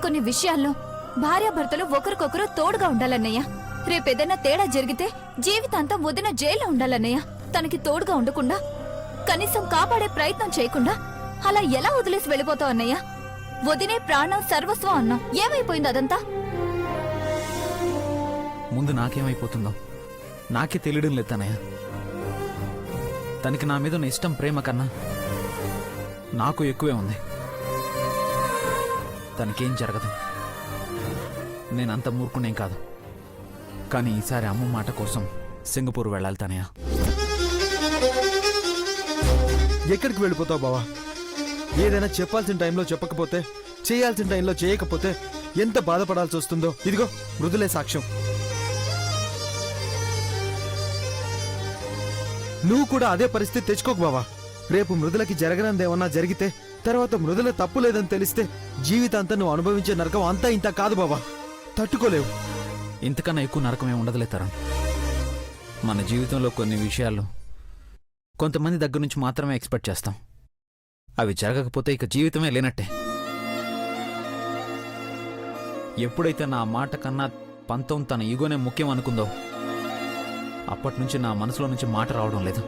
కొన్ని విషయాల్లో భార్యాభర్తలు ఒకరికొకరు తోడుగా ఉండాలన్నయ్య. రేపేదైనా తేడా జరిగితే జీవితాంతం వదిన జైల్లో ఉండాలన్నయ్య. తనకి తోడుగా ఉండకుండా కనీసం కాపాడే ప్రయత్నం చేయకుండా అలా ఎలా వదిలేసి వెళ్ళిపోతావు అన్నయ్య? వదినే ప్రాణం సర్వస్వం అన్నాం. ఏమైపోయింది అదంతా? ముందు నాకేమైపోతుందో నాకే తెలియడం లేదు తనయ్య. తనకి నా మీద ఉన్న ఇష్టం ప్రేమ కన్నా నాకు ఎక్కువే ఉంది. తనకేం జరగదు, నేనంత మూర్ఖునేం కాదు. కానీ ఈసారి అమ్మ మాట కోసం సింగపూర్ వెళ్ళాలి తనయ్య. ఎక్కడికి వెళ్ళిపోతావు బావా? ఏదైనా చెప్పాల్సిన టైంలో చెప్పకపోతే, చేయాల్సిన టైంలో చేయకపోతే ఎంత బాధపడాల్సి వస్తుందో ఇదిగో మృదులే సాక్ష్యం. నువ్వు కూడా అదే పరిస్థితి తెచ్చుకోకు బావా. రేపు మృదులకి జరగనందేమన్నా జరిగితే తర్వాత మృదుల తప్పు లేదని తెలిస్తే జీవితాంతా నువ్వు అనుభవించే నరకం అంతా ఇంత కాదు బావా. తట్టుకోలేవు. ఇంతకన్నా ఎక్కువ నరకమే ఉండదులే తరుణ్. మన జీవితంలో కొన్ని విషయాలు కొంతమంది దగ్గర నుంచి మాత్రమే ఎక్స్పెక్ట్ చేస్తాం. అవి జరగకపోతే ఇక జీవితమే లేనట్టే. ఎప్పుడైతే నా మాట కన్నా పంతం తన ఈగోనే ముఖ్యం అనుకుందో అప్పటినుంచి నా మనసులో నుంచి మాట రావడం లేదు.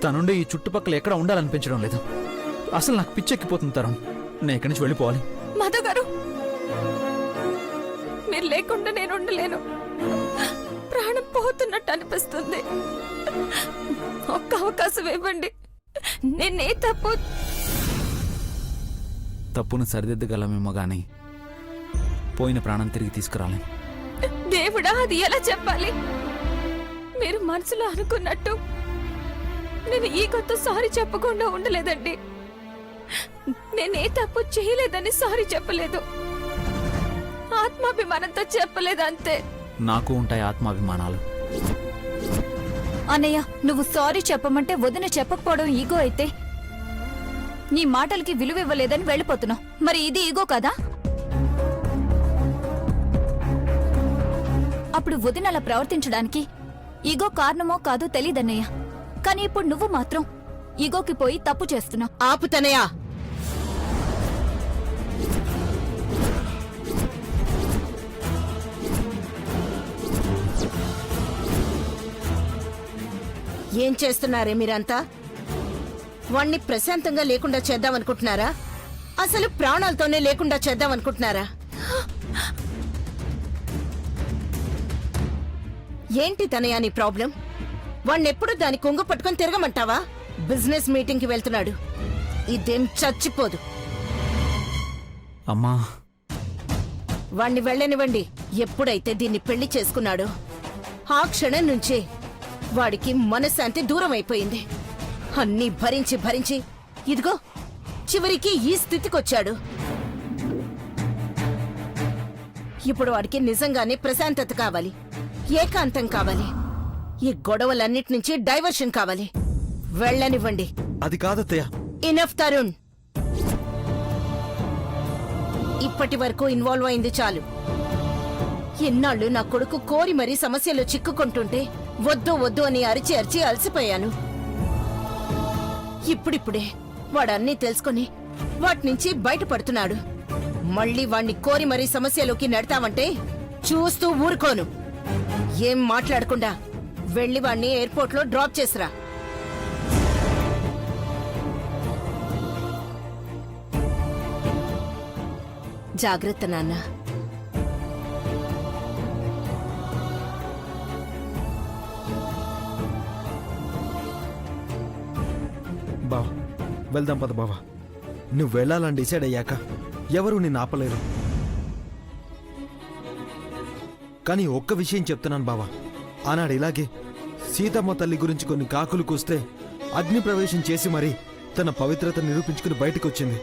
తనుండి ఈ చుట్టుపక్కల ఎక్కడ ఉండాలనిపించడం లేదు. అసలు నాకు పిచ్చెక్కిపోతుంది తరుణ్. నేను ఇక్కడి నుంచి వెళ్ళిపోవాలి. మాధవ్ గారు, మీరు లేకుండా నేను ఉండలేను. ప్రాణం పోతున్నట్టు అనిపిస్తుంది. ఒక్క అవకాశం ఇవ్వండి. నేనే తప్పును సరిదిద్దగలమేమో గాని పోయిన ప్రాణం తిరిగి తీసుకురాలేం. దేవుడా, అది ఎలా చెప్పాలి? మీరు మనసులో అనుకున్నట్టు నేను ఈ కొత్త సారీ చెప్పకుండా ఉండలేదండి. నేనే తప్పు చేయలేదని సారీ చెప్పలేదు. ఆత్మాభిమానంతో చెప్పలేదు, అంతే. నాకు ఉంటాయి ఆత్మాభిమానాలు. అన్నయ్య, నువ్వు సారీ చెప్పమంటే వదిన చెప్పకపోవడం ఈగో అయితే నీ మాటలకి విలువ ఇవ్వలేదని వెళ్ళిపోతున్నావు. మరి ఇది ఈగో కదా? అప్పుడు వదిన అలా ప్రవర్తించడానికి ఈగో కారణమో కాదో తెలీదన్నయ్య. కానీ ఇప్పుడు నువ్వు మాత్రం ఈగోకి పోయి తప్పు చేస్తున్నావు. ఆపుతనయా. ఏం చేస్తున్నారే మీరంతా? వాణ్ణి ప్రశాంతంగా లేకుండా చేద్దామనుకుంటున్నారా? అసలు ప్రాణాలతోనే లేకుండా చేద్దామనుకుంటున్నారా? ఏంటి తనయా నీ ప్రాబ్లం? వాణ్ణెప్పుడు దాని కొంగు పట్టుకొని తిరగమంటావా? బిజినెస్ మీటింగ్ కి వెళ్తున్నాడు. ఇదేం చచ్చిపోదు. అమ్మా, వాణ్ణి వెళ్ళనివ్వండి. ఎప్పుడైతే దీన్ని పెళ్లి చేసుకున్నాడో ఆ క్షణం నుంచే వాడికి మనశ్శాంతి దూరం అయిపోయింది. అన్నీ భరించి భరించి ఇదిగో చివరికి ఈ స్థితికొచ్చాడు. ఇప్పుడు వాడికి నిజంగానే ప్రశాంతత కావాలి, ఏకాంతం కావాలి, ఈ గొడవలన్నిటి నుంచి డైవర్షన్ కావాలి. వెళ్ళనివ్వండి. అది కాదత్తయ్య. ఇనఫ్ తరుణ్, ఇప్పటి వరకు ఇన్వాల్వ్ అయింది చాలు. ఇన్నాళ్ళు నా కొడుకు కోరి మరీ సమస్యలో చిక్కుకుంటుంటే వద్దు వద్దు అని అరిచి అరిచి అలసిపోయాను. ఇప్పుడిప్పుడే వాడన్నీ తెలుసుకుని వాటి నుంచి బయటపడుతున్నాడు. మళ్ళీ వాణ్ణి కోరి మరీ సమస్యలోకి నెడతావంటే చూస్తూ ఊరుకోను. ఏం మాట్లాడకుండా వెళ్లి వాణ్ణి ఎయిర్పోర్ట్ లో డ్రాప్ చేసిరా. జాగ్రత్త నాన్న. బావా, వెళ్దాం పద బావా. నువ్వు వెళ్ళాలని డిసైడ్ అయ్యాక ఎవరు నిన్ను ఆపలేరు. కానీ ఒక్క విషయం చెప్తున్నాను బావా. ఆనాడు ఇలాగే సీతమ్మ తల్లి గురించి కొన్ని కాకులు కూస్తే అగ్ని ప్రవేశం చేసి మరీ తన పవిత్రత నిరూపించుకుని బయటకు వచ్చింది.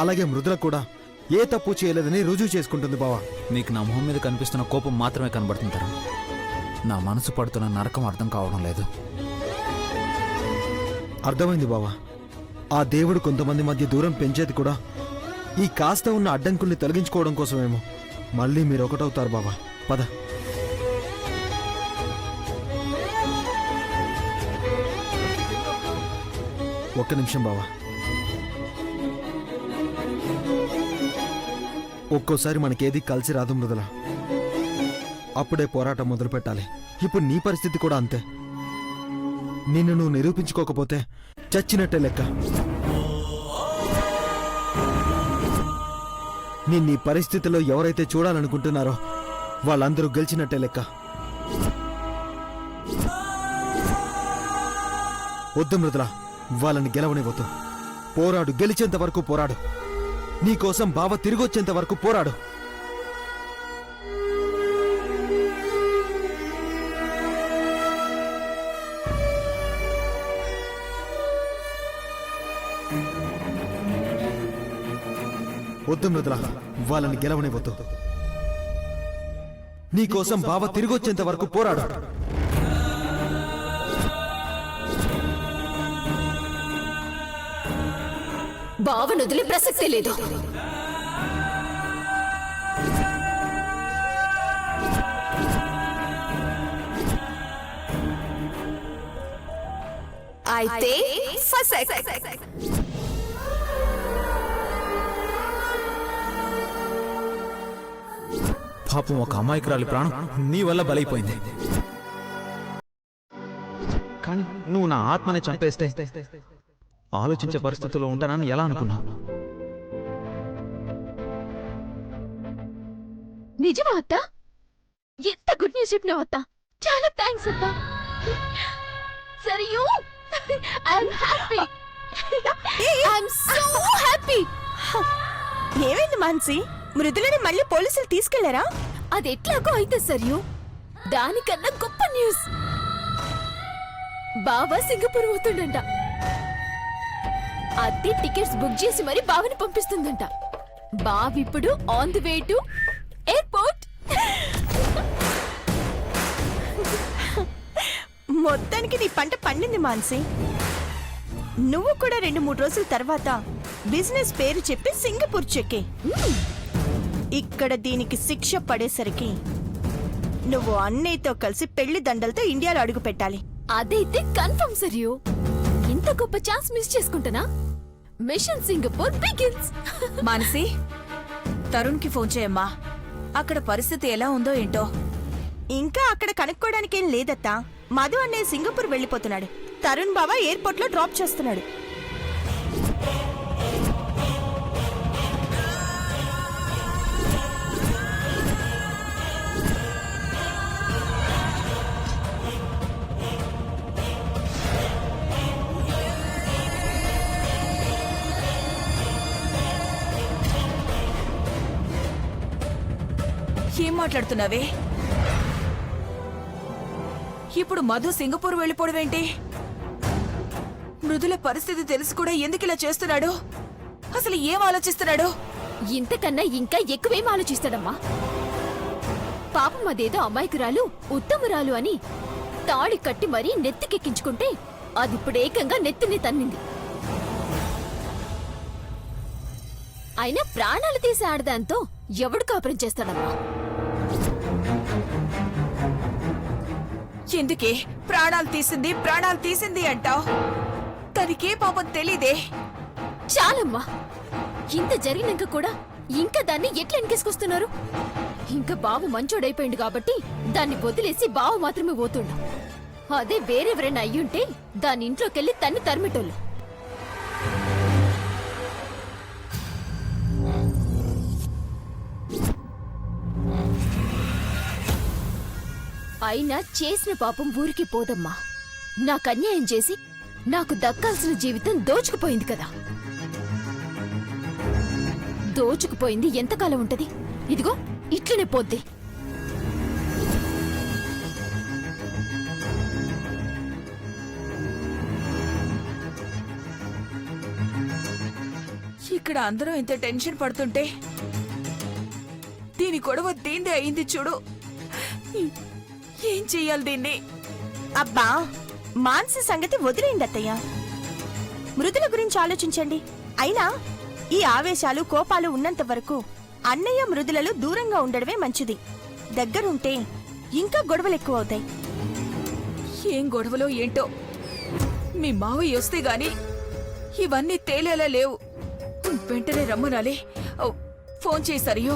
అలాగే మృదుల కూడా ఏ తప్పు చేయలేదని రుజువు చేసుకుంటుంది బావా. నీకు నా మొహం మీద కనిపిస్తున్న కోపం మాత్రమే కనబడుతుంటారు. నా మనసు పడుతున్న నరకం అర్థం కావడం లేదు. అర్థమైంది బావా. ఆ దేవుడు కొంతమంది మధ్య దూరం పెంచేది కూడా ఈ కాస్త ఉన్న అడ్డంకుల్ని తొలగించుకోవడం కోసమేమో. మళ్ళీ మీరు ఒకటవుతారు బావా. పద. ఒక్క నిమిషం బావా. ఒక్కోసారి మనకేది కలిసి రాదు మృదుల. అప్పుడే పోరాటం మొదలు పెట్టాలి. ఇప్పుడు నీ పరిస్థితి కూడా అంతే. నిన్ను నువ్వు నిరూపించుకోకపోతే చచ్చినట్టే లెక్క. నిన్నీ పరిస్థితిలో ఎవరైతే చూడాలనుకుంటున్నారో వాళ్ళందరూ గెలిచినట్టే లెక్క. వద్దు మృదుల, వాళ్ళని గెలవనివ్వద్దు. పోరాడు, గెలిచేంత వరకు పోరాడు. నీకోసం బావ తిరిగొచ్చేంత వరకు పోరాడు. వద్దు మృదుల, వాళ్ళని గెలవనివ్వద్దు. నీకోసం బావ తిరిగొచ్చేంత వరకు పోరాడు. బావను వదిలే ప్రసక్తే లేదు. అయితే ఫసక్. పాపం ఒక అమాయకురాలి ప్రాణం నీ వల్ల బలైపోయింది. కానీ నువ్వు నా ఆత్మని చంపేస్తే ఆలోచించే పరిస్థితుల్లో ఉంటానని ఎలా అనుకున్నా? నిజమా అత్త? ఎంత గుడ్ న్యూస్ చెప్పినావు అత్త. చాలా థ్యాంక్స్ అత్త. Sarayu, I'm happy. I'm so happy. ఏమైంది మాన్సి? మృదులని మళ్ళీ పోలీసులు తీసుకెళ్లారా? అది ఎట్లాగో అయితే సరియు, దానికన్నా గొప్ప న్యూస్. బావ సింగపూర్ పోతుండంట. అద్దె టికెట్స్ బుక్ చేసి మరి బావని పంపిస్తుందంట. బావిప్పుడు on the way to airport. మొత్తానికి నీ పంట పండింది మాన్సి. నువ్వు కూడా 2-3 రోజుల తర్వాత బిజినెస్ పేరు చెప్పి సింగపూర్ చెక్కే. ఇక్కడ దీనికి శిక్ష పడేసరికి నువ్వు అన్నయ్యతో కలిసి పెళ్లి దండలతో ఇండియాలో అడుగు పెట్టాలి. అదైతే కన్ఫర్మ్ సరియు. ఇంత గొప్ప ఛాన్స్ మిస్ చేసుకుంటానా? Mission Singapore begins. మానసి, తరుణ్కి ఫోన్ చేయమ్మా. అక్కడ పరిస్థితి ఎలా ఉందో ఏంటో. ఇంకా అక్కడ కనుక్కోవడానికేం లేదత్తా. మధు అన్నయ్య సింగపూర్ వెళ్ళిపోతున్నాడు. తరుణ్ బావ ఎయిర్పోర్ట్ లో డ్రాప్ చేస్తున్నాడు. ఏం మాట్లాడుతున్నావే? ఇప్పుడు మధు సింగపూర్ వెళ్ళిపోవడమేంటి? మృదుల పరిస్థితి తెలిసి కూడా ఎందుకు ఇలా చేస్తున్నాడు? అసలు ఏం ఆలోచిస్తున్నాడు? ఇంతకన్నా ఇంకా ఎక్కువేం ఆలోచిస్తాడమ్మా. పాపం అదేదో అమాయకురాలు ఉత్తమురాలు అని తాళి కట్టి మరీ నెత్తికెక్కించుకుంటే అదిప్పుడు ఏకంగా నెత్తిని తన్నింది. అయినా ప్రాణాలు తీసి ఆడదాంతో ఎవడు కాపురం చేస్తాడమ్మా? ఎందుకే ప్రాణాలు తీసింది అంటావ్? తనకే పాపం తెలీదే. చాలమ్మా, ఇంత జరిగినాక కూడా ఇంకా దాన్ని ఎట్లా వెనకేసుకొస్తున్నారు? ఇంకా బావు మంచోడైపోయింది కాబట్టి దాన్ని వదిలేసి బావు మాత్రమే పోతుండు. అదే వేరెవరైనా అయ్యుంటే దాని ఇంట్లోకెళ్ళి తన్ని తరిమిటోళ్ళు. అయినా చేసిన పాపం ఊరికి పోదమ్మా. నాకు అన్యాయం చేసి నాకు దక్కాల్సిన జీవితం దోచుకుపోయింది కదా. దోచుకుపోయింది ఎంతకాలం ఉంటది? ఇదిగో ఇట్లనే పోద్ది. ఇక్కడ అందరూ ఇంత టెన్షన్ పడుతుంటే దీని గొడవ దీందే అయింది చూడు. ఏం చెయ్యాలి దీన్ని? అబ్బా, మాన్సి సంగతి వదిలేండి అత్తయ్య. మృదుల గురించి ఆలోచించండి. అయినా ఈ ఆవేశాలు కోపాలు ఉన్నంత వరకు అన్నయ్య మృదులలో దూరంగా ఉండడమే మంచిది. దగ్గరుంటే ఇంకా గొడవలు ఎక్కువ అవుతాయి. ఏం గొడవలో ఏంటో. మీ మావయ్య వస్తే గాని ఇవన్నీ తేలేలా లేవు. వెంటనే రమ్మనాలి. ఫోన్ చేశారయ్యో.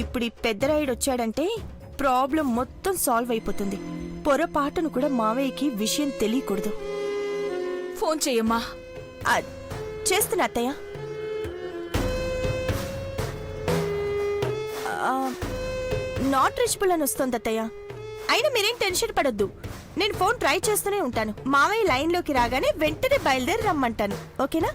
ఇప్పుడు ఈ పెద్దరాయుడు వచ్చాడంటే ప్రాబ్లం మొత్తం సాల్వ్ అయిపోతుంది. పొరపాటును కూడా మావయ్యకి విషయం తెలియకూడదు. ఫోన్ చెయ్యమ్మా. ఆ, చేస్తున్నా అత్తయ్య. నాట్ రీచబుల్ అని వస్తుంది అత్తయ్య. అయినా మీరేం టెన్షన్ పడొద్దు. నేను ఫోన్ ట్రై చేస్తూనే ఉంటాను. మావయ్య లైన్లోకి రాగానే వెంటనే బయలుదేరి రమ్మంటాను. ఓకేనా?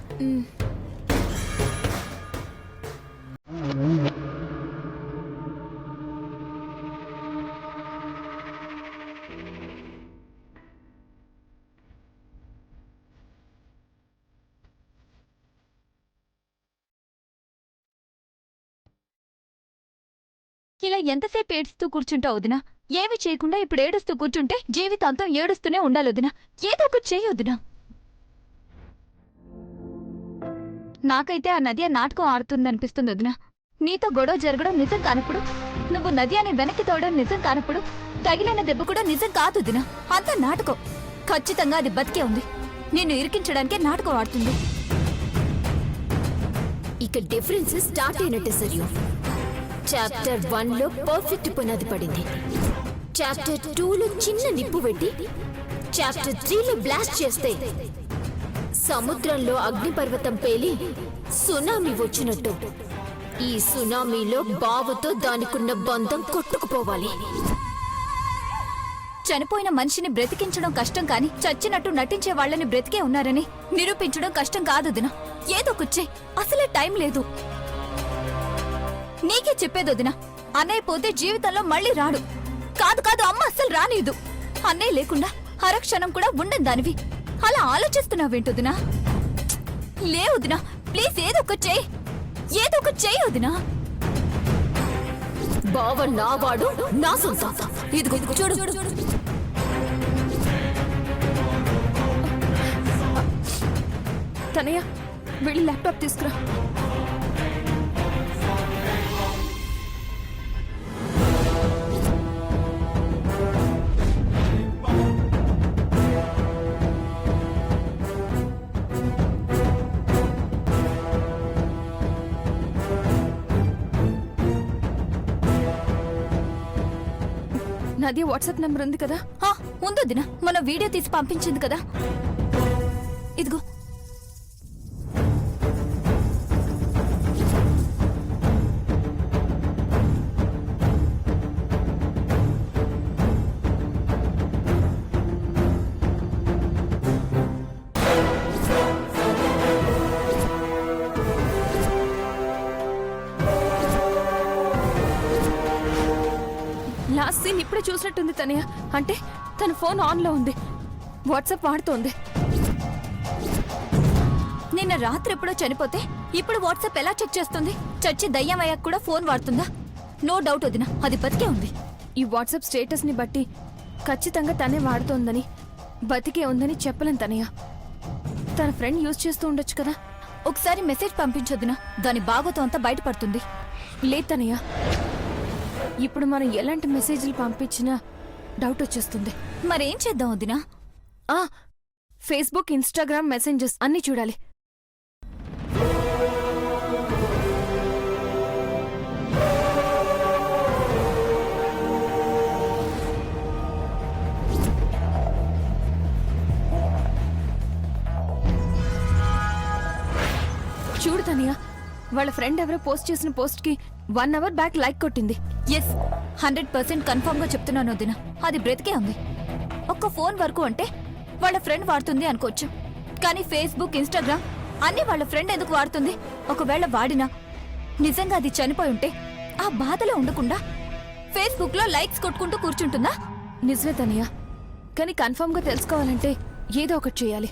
ఇలా ఎంతసేపు ఏడుస్తూ కూర్చుంటావు వదినా? ఏమి చేయకుండా ఇప్పుడు ఏడుస్తూ కూర్చుంటే జీవితాంతం ఏడుస్తూనే ఉండాలి వదినా. ఏదో ఒకటి చెయ్యి వదినా. నాకైతే ఆ నది నాటకం ఆడుతుందనిపిస్తుంది వదినా. నీతో గొడవ జరగడం నిజం కానప్పుడు, నువ్వు నది అని వెనక్కి తోవడం నిజం కానప్పుడు, తగిలిన దెబ్బ కూడా నిజం కాదు వదినా. అంత నాటకం. ఖచ్చితంగా అది బతికే ఉంది. నిన్ను ఇరికించడానికే నాటకం ఆడుతుంది. ఇక డిఫరెన్స్ స్టార్ట్ అయినట్టే సరియో. చాప్టర్ 1లో పర్ఫెక్ట్ పునాది పడింది. చాప్టర్ 2లో చిన్న నిప్పు పెట్టి చాప్టర్ 3లో బ్లాస్ట్ చేస్తే సముద్రంలో అగ్నిపర్వతం పేలి సునామీ వచ్చినట్టు ఈ సునామీలో బావతో దానికున్న బంధం కొట్టుకుపోవాలి. చనిపోయిన మనిషిని బ్రతికించడం కష్టం కాని చచ్చినట్టు నటించే వాళ్ళని బ్రతికే ఉన్నారని నిరూపించడం కష్టం కాదు వదినా. ఏదో కూర్చే. అసలే టైం లేదు. నీకే చెప్పేది వదినా. అన్నయ్య పోతే జీవితంలో మళ్ళీ రాడు. కాదు కాదు, అమ్మ అస్సలు రానిదు. అన్నయ్య లేకుండా హరక్షణం కూడా ఉండని దానివి. అలా ఆలోచిస్తున్నావేంటొదినా? లేవుదినా, ప్లీజ్ ఏదో ఒక చేయి. ఏదో ఒక చేయి వదినా. బావ నావాడు, నా సొంత. ఇదిగో చూడు. తనయ్య, వెళ్ళి ల్యాప్టాప్ తీసుకురా. నది వాట్సాప్ నెంబర్ ఉంది కదా? ఉందో దినా. మన వీడియో తీసి పంపించింది కదా. ఇదిగో. లాస్ట్ సీన్ ఇప్పుడే చూసినట్టుంది తనయ్య. అంటే తన ఫోన్ ఆన్ లో ఉంది, వాట్సాప్ వాడుతోంది. నిన్న రాత్రి ఎప్పుడో చనిపోతే ఇప్పుడు వాట్సాప్ ఎలా చెక్ చేస్తుంది? చచ్చి దయ్యం అయ్యాక కూడా ఫోన్ వాడుతుందా? నో డౌట్ వదినా, అది బతికే ఉంది. ఈ వాట్సాప్ స్టేటస్ ని బట్టి ఖచ్చితంగా తనే వాడుతోందని, బతికే ఉందని చెప్పలేను తనయ్య. తన ఫ్రెండ్ యూజ్ చేస్తూ ఉండొచ్చు కదా. ఒకసారి మెసేజ్ పంపించొద్దునా, దాని బాగోతో అంతా బయటపడుతుంది. లేదు తనయ్య, ఇప్పుడు మనం ఎలాంటి మెసేజ్లు పంపించినా డౌట్ వచ్చేస్తుంది. మరేం చేద్దాం వదినా? ఫేస్బుక్, ఇన్స్టాగ్రామ్, మెసెంజర్స్ అన్నీ చూడాలి. చూడు తనియా, వాళ్ళ ఫ్రెండ్ ఎవరో పోస్ట్ చేసిన పోస్ట్ కి 1 అవర్ బ్యాక్ లైక్ కొట్టింది. ఎస్, 100% కన్ఫర్మ్ గా చెప్తున్నాను వదిన, అది బ్రతికే ఉంది. ఒక్క ఫోన్ వరకు అంటే వాళ్ళ ఫ్రెండ్ వాడుతుంది అనుకోవచ్చు, కానీ ఫేస్బుక్, ఇన్స్టాగ్రామ్ అన్ని వాళ్ళ ఫ్రెండ్ ఎందుకు వాడుతుంది? ఒకవేళ వాడినా నిజంగా అది చనిపోయి ఉంటే ఆ బాధలో ఉండకుండా ఫేస్బుక్ లో లైక్స్ కొట్టుకుంటూ కూర్చుంటుందా? నిజమే తనియా, కానీ కన్ఫర్మ్ గా తెలుసుకోవాలంటే ఏదో ఒకటి చేయాలి.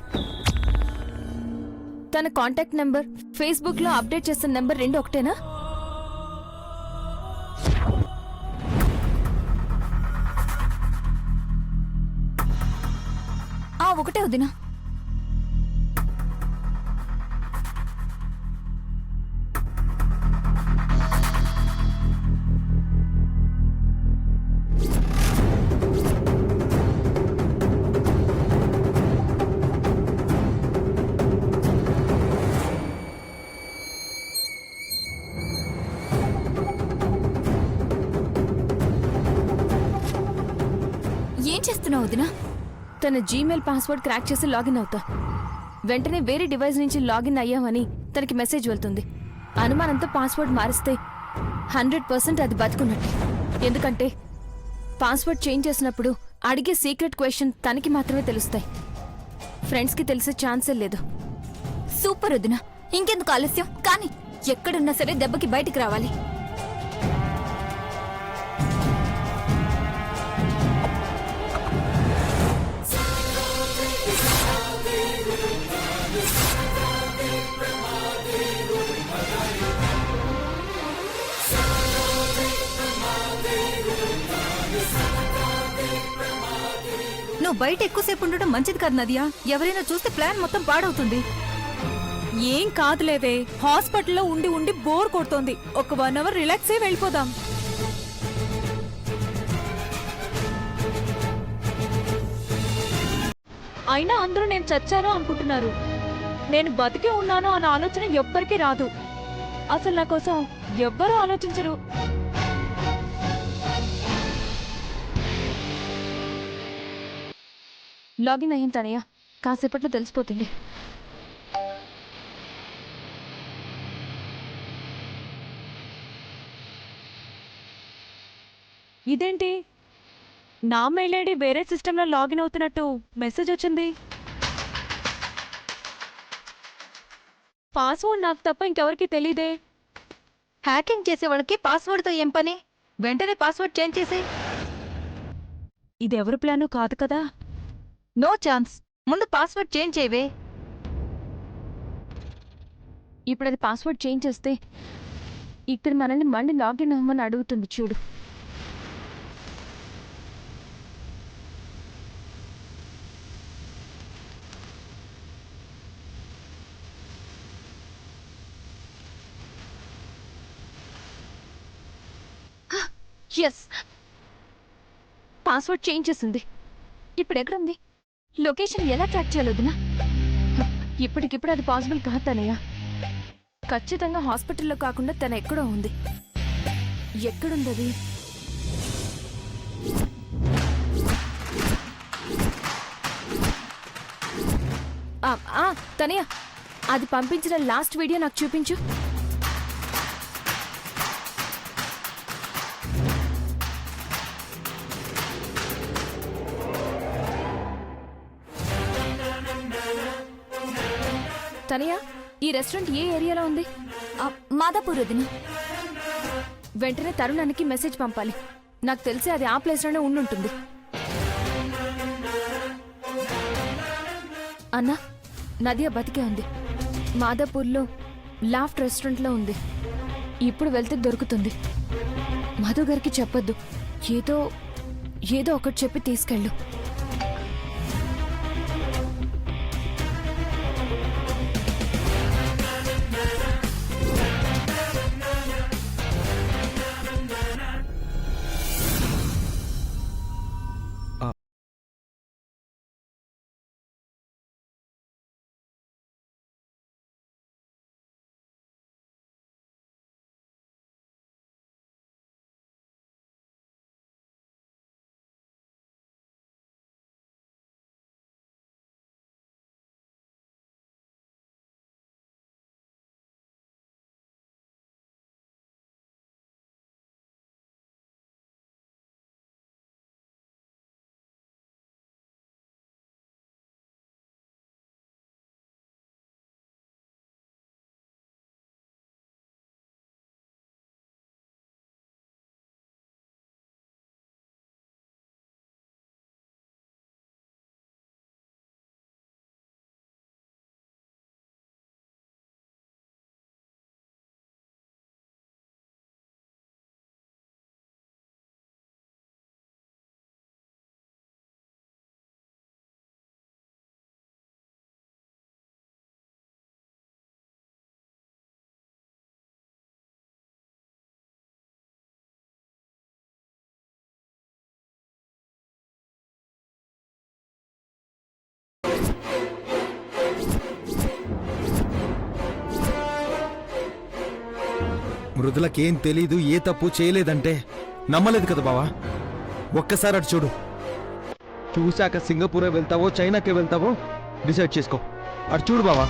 తన కాంటాక్ట్ నెంబర్, ఫేస్బుక్ లో అప్డేట్ చేసిన నెంబర్ రెండు ఒకటేనా? ఒకటే వదినా. ఏం చేస్తున్నావు వదినా? తన జీమెయిల్ పాస్వర్డ్ క్రాక్ చేసి లాగిన్ అవుతా. వెంటనే వేరే డివైస్ నుంచి లాగిన్ అయ్యామని తనకి మెసేజ్ వెళ్తుంది. అనుమానంతో పాస్వర్డ్ మారిస్తే 100% అది బతుకున్నట్టే. ఎందుకంటే పాస్వర్డ్ చేంజ్ చేసినప్పుడు అడిగే సీక్రెట్ క్వశ్చన్ తనకి మాత్రమే తెలుస్తాయి. ఫ్రెండ్స్కి తెలిసే ఛాన్సే లేదు. సూపర్ వదినా, ఇంకెందుకు ఆలస్యం? కానీ ఎక్కడున్నా సరే దెబ్బకి బయటికి రావాలి. నువ్వు బయట ఎక్కువసేపు ఉండడం మంచిది కాదు నదియా. ఎవరైనా చూస్తే ప్లాన్ మొత్తం పాడవుతుంది. ఏం కాదులేవే, హాస్పిటల్లో ఉండి ఉండి బోర్ కొడుతోంది. ఒక 1 అవర్ రిలాక్స్ అయి వెళ్ళిపోదాం. అయినా అందరూ నేను చచ్చాను అనుకుంటున్నారు. నేను బతికే ఉన్నాను అన్న ఆలోచన ఎవ్వరికీ రాదు. అసలు నా కోసం ఎవ్వరూ ఆలోచించరు. లాగిన్ అయ్యింది తనయ్య, కాసేపట్లో తెలిసిపోతుంది. ఇదేంటి, నా మెయిల్ ఐడి వేరే సిస్టంలో లాగిన్ అవుతున్నట్టు మెసేజ్ వచ్చింది. పాస్వర్డ్ నాకు తప్ప ఇంకెవరికి తెలీదే. హ్యాకింగ్ చేసే వాళ్ళకి పాస్వర్డ్తో ఏం పని? వెంటనే పాస్వర్డ్ చేంజ్ చేసే. ఇది ఎవరి ప్లాను కాదు కదా. No chance. ముందు పాస్వర్డ్ చేంజ్ చేయవే. ఇప్పుడు అది పాస్వర్డ్ చేంజ్ చేస్తే ఇక్కడ మనల్ని మళ్ళీ లాగిన్ అవ్వమని అడుగుతుంది చూడు. ఎస్, పాస్వర్డ్ చేంజ్ చేసింది. ఇప్పుడు ఎక్కడుంది? లొకేషన్ ఎలా ట్రాక్ చేయాలి వదినా? ఇప్పటికిప్పుడు అది పాసిబుల్ కాదు తనయ్య. ఖచ్చితంగా హాస్పిటల్లో కాకుండా తన ఎక్కడో ఉంది. ఎక్కడుంది అది? తనయ్య, అది పంపించిన లాస్ట్ వీడియో నాకు చూపించు. తనయ్య, ఈ రెస్టారెంట్ ఏ ఏరియాలో ఉంది? మాదాపూర్ వదినా. వెంటనే తరుణానికి మెసేజ్ పంపాలి. నాకు తెలిసి అది ఆ ప్లేస్లోనే ఉండుంటుంది. అన్నా, నదియా బతికే ఉంది. మాదాపూర్లో లాఫ్ట్ రెస్టారెంట్లో ఉంది. ఇప్పుడు వెళ్తే దొరుకుతుంది. మధు గారికి చెప్పొద్దు. ఏదో ఒకటి చెప్పి తీసుకెళ్ళు. మృదులకేం తెలీదు, ఏ తప్పు చేయలేదంటే నమ్మలేదు కదా బావా. ఒక్కసారి అటు చూడు. చూశాక సింగపూరే వెళ్తావో చైనాకే వెళ్తావో డిసైడ్ చేసుకో. అటు చూడు బావా.